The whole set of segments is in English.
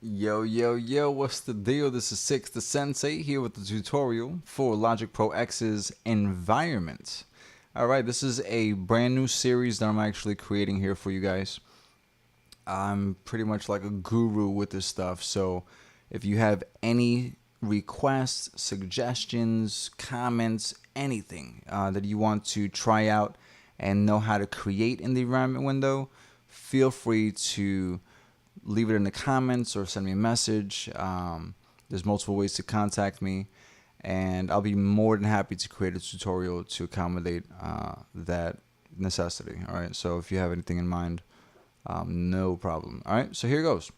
Yo, what's the deal? This is Six the Sensei here with the tutorial for Logic Pro X's environment. Alright, this is a brand new series that I'm actually creating here for you guys. I'm pretty much like a guru with this stuff, so if you have any requests, suggestions, comments, anything that you want to try out and know how to create in the environment window, feel free to leave it in the comments or send me a message. There's multiple ways to contact me, and I'll be more than happy to create a tutorial to accommodate that necessity. All right, so if you have anything in mind, no problem. All right, so here goes.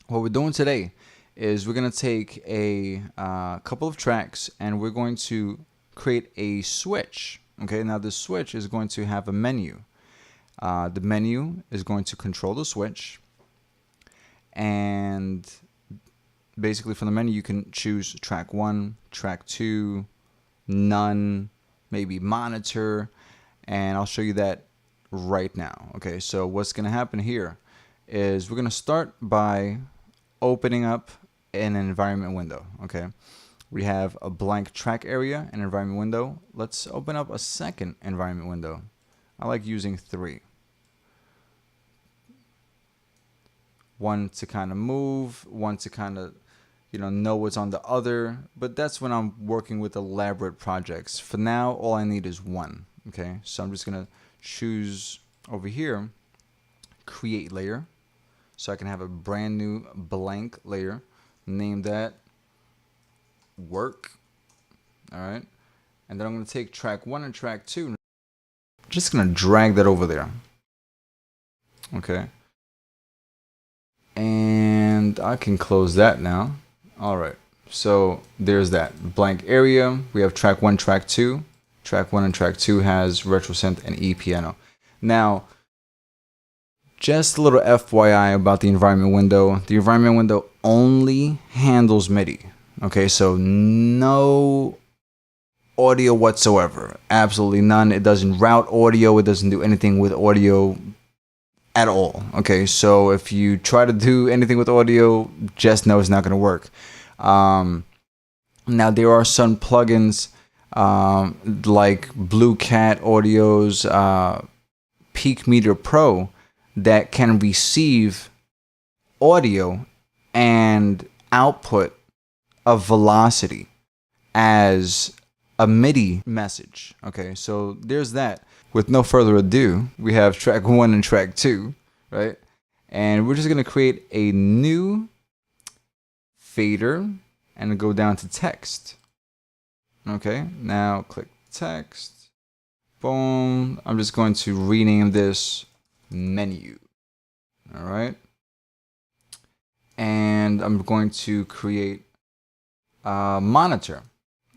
What we're doing today is we're going to take a couple of tracks and we're going to create a switch. Okay, now this switch is going to have a menu. The menu is going to control the switch, and basically from the menu you can choose track 1, track 2, none, maybe monitor, and I'll show you that right now. Okay, so what's going to happen here is we're going to start by opening up an environment window. Okay, we have a blank track area, an environment window. Let's open up a second environment window. I like using 3. One to kind of move, one to kind of, know what's on the other. But that's when I'm working with elaborate projects. For now, all I need is 1. Okay, so I'm just going to choose over here, create layer. So I can have a brand new blank layer. Name that work. All right. And then I'm going to take track 1 and track 2. Just going to drag that over there. Okay. And I can close that now. All right, so there's that blank area. We have track 1, track 2. Track 1 and track 2 has retro synth and E-piano. Now, just a little FYI about the environment window. The environment window only handles MIDI. Okay, so no audio whatsoever. Absolutely none. It doesn't route audio. It doesn't do anything with audio at all. Okay, so if you try to do anything with audio, just know it's not going to work. Now there are some plugins like Blue Cat Audio's Peak Meter Pro that can receive audio and output a velocity as a MIDI message. Okay, so there's that. With no further ado, we have track 1 and track 2, right? And we're just going to create a new fader and go down to text. Okay, now click text. Boom. I'm just going to rename this menu. All right. And I'm going to create a monitor.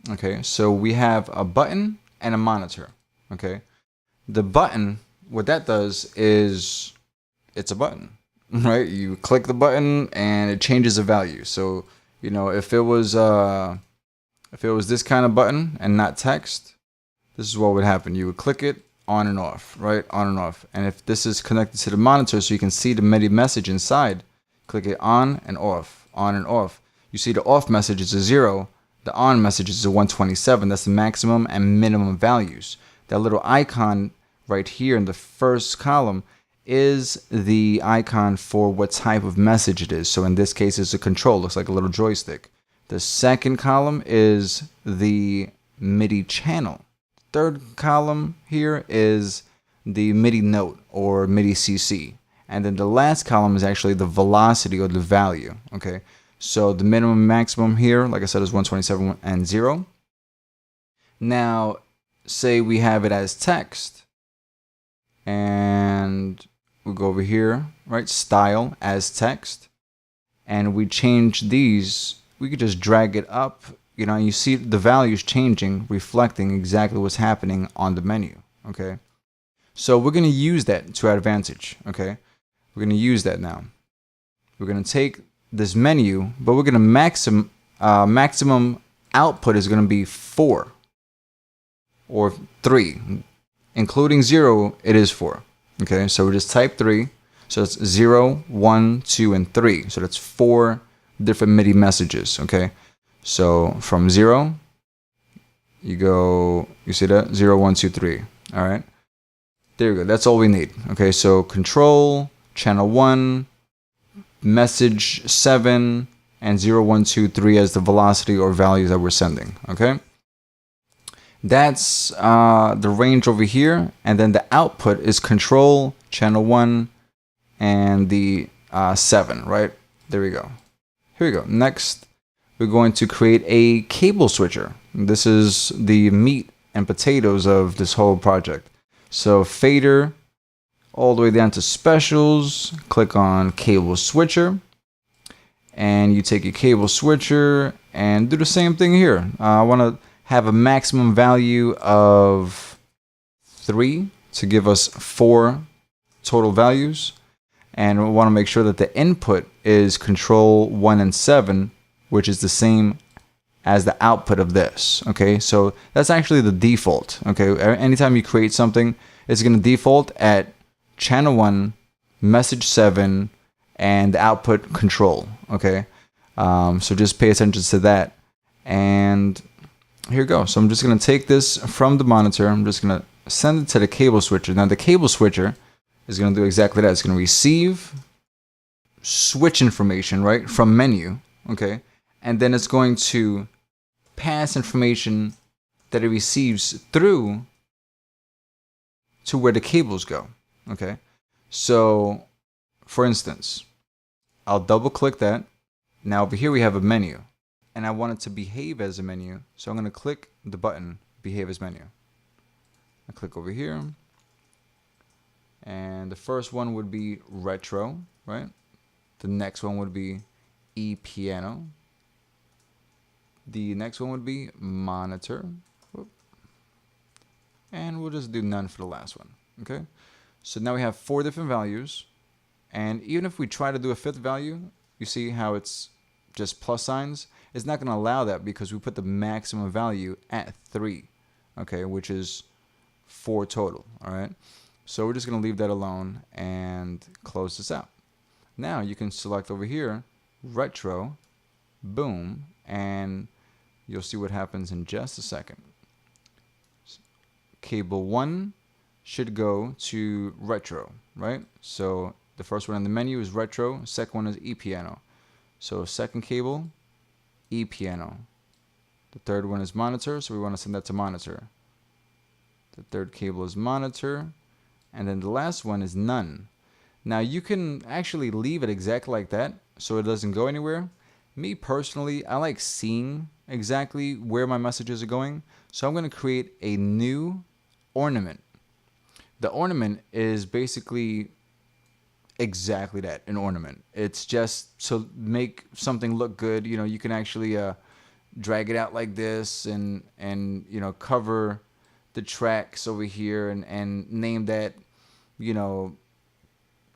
Okay, so we have a button and a monitor. Okay. The button, what that does is it's a button, right? You click the button and it changes the value. So, if it was this kind of button and not text, this is what would happen. You would click it on and off, right? On and off. And if this is connected to the monitor so you can see the MIDI message inside, click it on and off, on and off. You see the off message is a 0. The on message is a 127. That's the maximum and minimum values. That little icon right here in the first column is the icon for what type of message it is. So in this case, it's a control. Looks like a little joystick. The second column is the MIDI channel. Third column here is the MIDI note or MIDI CC. And then the last column is actually the velocity or the value. Okay. So the minimum maximum here, like I said, is 127 and 0. Now, say we have it as text, and we go over here, right? Style as text, and we change these. We could just drag it up, and you see the values changing, reflecting exactly what's happening on the menu. Okay, so we're going to use that to our advantage. Okay, we're going to use that now. We're going to take this menu, but we're going to maximum output is going to be 4 or 3, including 0. It is 4. Okay, so we just type 3. So it's 0, 1, 2, and 3. So that's 4 different MIDI messages, okay? So from 0, you go, you see that? 0, 1, 2, 3. All right. There you go. That's all we need. Okay, so control, channel 1, message 7, and 0, 1, 2, 3 as the velocity or value that we're sending. Okay. That's the range over here. And then the output is control, channel 1, and the 7, right? There we go. Here we go. Next, we're going to create a cable switcher. This is the meat and potatoes of this whole project. So fader, all the way down to specials, click on cable switcher, and you take your cable switcher and do the same thing here. I want to have a maximum value of 3 to give us 4 total values. And we want to make sure that the input is control 1 and 7, which is the same as the output of this. Okay, so that's actually the default. Okay, anytime you create something, it's going to default at channel 1, message 7, and the output control. Okay, so just pay attention to that. And here you go. So I'm just going to take this from the monitor. I'm just going to send it to the cable switcher. Now the cable switcher is going to do exactly that. It's going to receive switch information, right, from menu. Okay, and then it's going to pass information that it receives through to where the cables go. Okay, so for instance, I'll double click that. Now over here we have a menu, and I want it to behave as a menu, so I'm going to click the button behave as menu. I click over here, and the first one would be retro, right? The next one would be piano. The next one would be monitor. And we'll just do none for the last one. Okay. So now we have 4 different values. And even if we try to do a 5th value, you see how it's just plus signs? It's not going to allow that because we put the maximum value at 3. Okay. Which is 4 total. All right. So we're just going to leave that alone and close this out. Now you can select over here, retro, boom, and you'll see what happens in just a second. Cable 1 should go to retro, right? So the first one on the menu is retro, second one is piano. So second cable, piano. The third one is monitor, so we want to send that to monitor. The third cable is monitor, and then the last one is none. Now you can actually leave it exactly like that so it doesn't go anywhere. Me personally, I like seeing exactly where my messages are going. So I'm going to create a new ornament. The ornament is basically exactly that, an ornament. It's just to make something look good. You know, you can actually drag it out like this and you know, cover the tracks over here and name that, you know,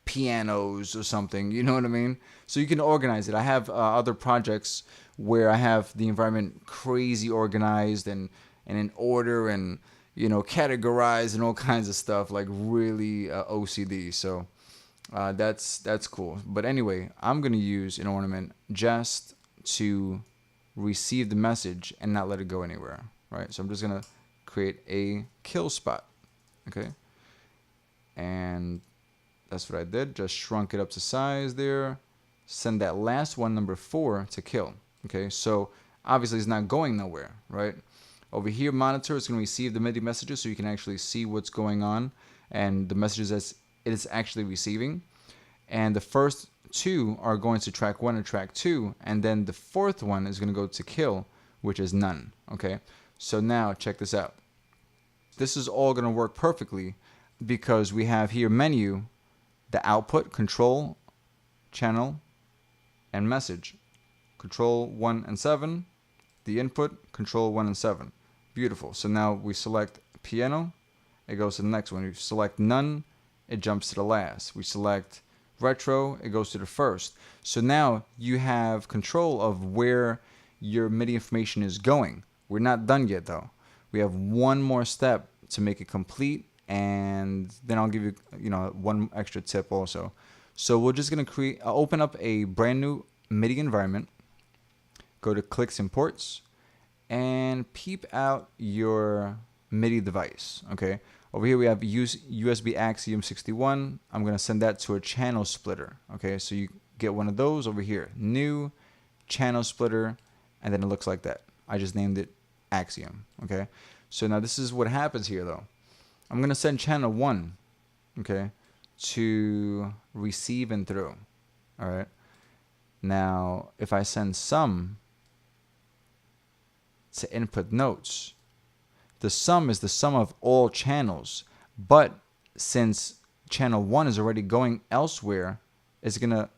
pianos or something, you know what I mean? So you can organize it. I have other projects where I have the environment crazy organized and in order and, you know, categorized and all kinds of stuff, like really OCD. So that's cool. But anyway, I'm going to use an ornament just to receive the message and not let it go anywhere, right? So I'm just going to create a kill spot, okay? And that's what I did. Just shrunk it up to size there. Send that last one, number 4, to kill. Okay, so obviously it's not going nowhere, right? Over here, monitor is going to receive the MIDI messages so you can actually see what's going on and the messages that it is actually receiving. And the first 2 are going to track 1 and track 2. And then the 4th one is going to go to kill, which is none. Okay, so now check this out. This is all going to work perfectly because we have here menu, the output, control, channel, and message. Control 1 and 7. The input, control 1 and 7. Beautiful. So now we select piano, it goes to the next one. We select none, it jumps to the last. We select retro, it goes to the first. So now you have control of where your MIDI information is going. We're not done yet though. We have one more step to make it complete, and then I'll give you, you know, one extra tip also. So we're just going to open up a brand new MIDI environment. Go to clicks and ports and peep out your MIDI device. Okay. Over here we have USB Axiom 61. I'm going to send that to a channel splitter. Okay. So you get one of those over here. New channel splitter. And then it looks like that. I just named it Axiom. Okay. So now this is what happens here though. I'm going to send channel 1. Okay. To receive and through. All right. Now, if I send sum to input notes, the sum is the sum of all channels. But since channel 1 is already going elsewhere, it's going to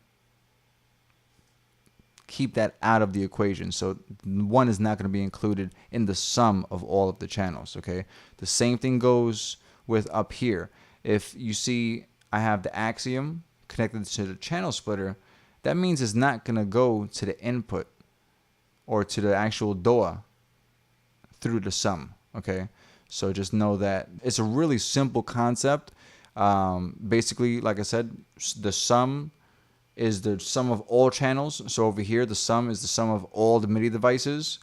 keep that out of the equation. So 1 is not going to be included in the sum of all of the channels. Okay. The same thing goes with up here. If you see I have the Axiom connected to the channel splitter, that means it's not going to go to the input or to the actual DAW through the sum. Okay, so just know that it's a really simple concept. Basically, like I said, the sum is the sum of all channels. So over here, the sum is the sum of all the MIDI devices,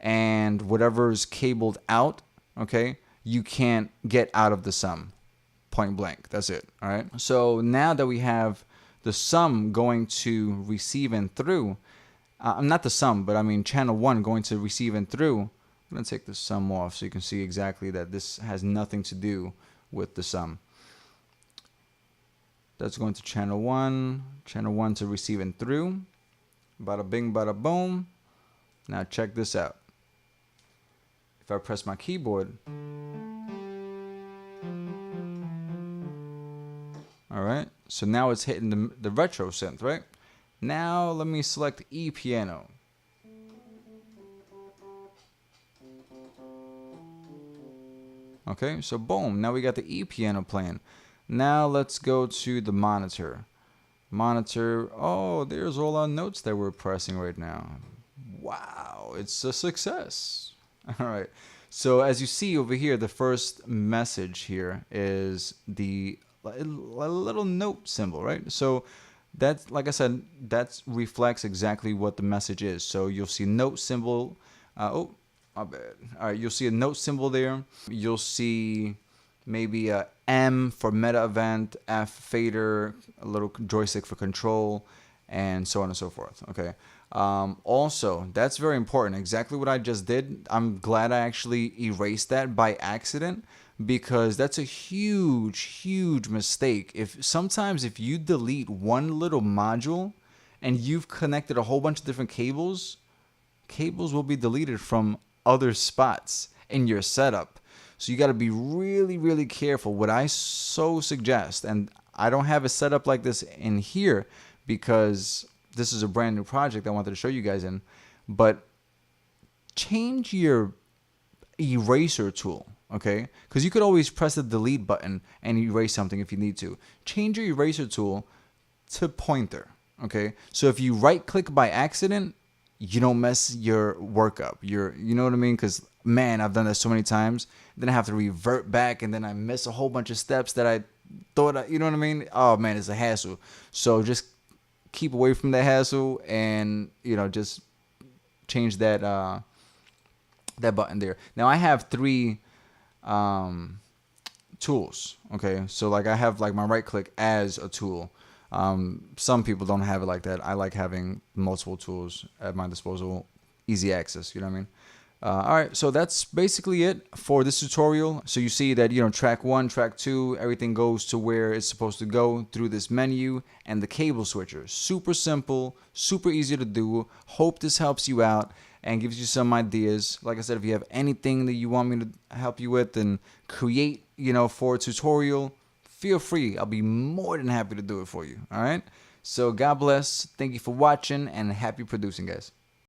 and whatever is cabled out, okay, you can't get out of the sum. Point blank. That's it. All right. So now that we have the sum going to receive and through, not the sum, but I mean channel 1 going to receive and through. I'm going to take the sum off so you can see exactly that this has nothing to do with the sum. That's going to channel 1 to receive and through. Bada bing, bada boom. Now check this out. If I press my keyboard, all right, so now it's hitting the retro synth, right? Now let me select E piano. Okay, so boom, now we got the E piano playing. Now let's go to the monitor. Monitor, oh, there's all our notes that we're pressing right now. Wow, it's a success. All right, so as you see over here, the first message here is the a little note symbol, right? So that's, like I said, that reflects exactly what the message is. So you'll see note symbol. Oh, my bad. All right, you'll see a note symbol there. You'll see maybe a M for meta event, F fader, a little joystick for control, and so on and so forth. Okay. Also, that's very important. Exactly what I just did. I'm glad I actually erased that by accident, because that's a huge mistake. Sometimes if you delete one little module and you've connected a whole bunch of different cables will be deleted from other spots in your setup. So you got to be really careful. What I so suggest, and I don't have a setup like this in here because this is a brand new project I wanted to show you guys in, but change your eraser tool. Okay, because you could always press the delete button and erase something if you need to. Change your eraser tool to pointer. Okay, so if you right click by accident, you don't mess your work up. You know what I mean? Because man, I've done that so many times. Then I have to revert back, and then I miss a whole bunch of steps that I thought. You know what I mean? Oh man, it's a hassle. So just keep away from the hassle, and just change that that button there. Now I have 3 tools. Okay, so like I have like my right click as a tool. Some people don't have it like that. I like having multiple tools at my disposal, easy access, you know what I mean? All right, so that's basically it for this tutorial. So you see that, track 1, track 2, everything goes to where it's supposed to go through this menu and the cable switcher. Super simple, super easy to do. Hope this helps you out and gives you some ideas. Like I said, if you have anything that you want me to help you with and create, for a tutorial, feel free. I'll be more than happy to do it for you. All right. So God bless. Thank you for watching and happy producing, guys.